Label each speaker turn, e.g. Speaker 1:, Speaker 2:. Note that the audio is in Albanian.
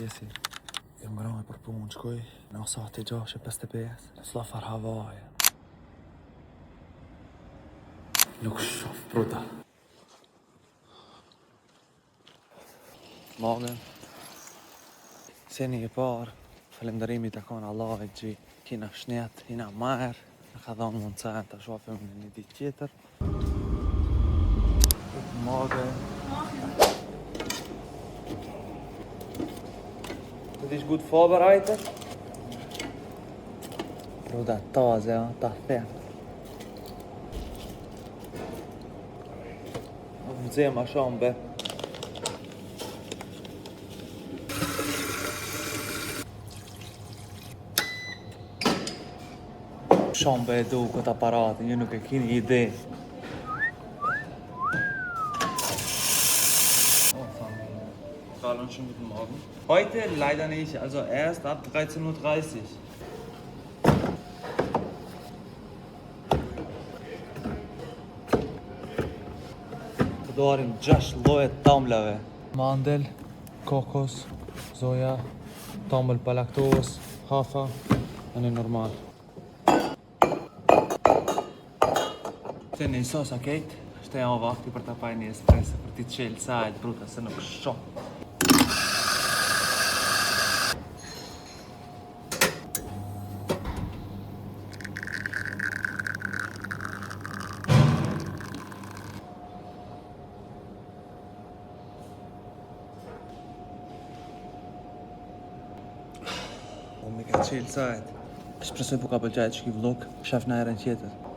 Speaker 1: mëngjesi. Jam ngrënë për punë, shkoj në sati 6:55. Slafar havaje. Nuk shof bruta. Mame, seni e parë, falenderimi të kanë Allahit që kina shnet, kina marë, në ka dhonë mundësën të shofim në një ditë tjetër. Mage. Het is goed voorbereid. Bro, dat taze, ja, dat vet. Of zee maar zo'n be. Zo'n be doe ik het apparaat en je nog geen idee. Hallo und schönen guten Morgen. Heute leider nicht, also erst ab 13:30 Uhr. Dorim 6 lloje tamlave. Mandel, kokos, soja, tamël pa laktos, hafa, në normal. Tani sosa kejt, shte janë vakti për të paj një espresso, për t'i qelë sajt, bruta, se nuk shoh. Me ka qelë sajt. Shpresoj po ka pëlqejt që ki vlog, shef në erën tjetër.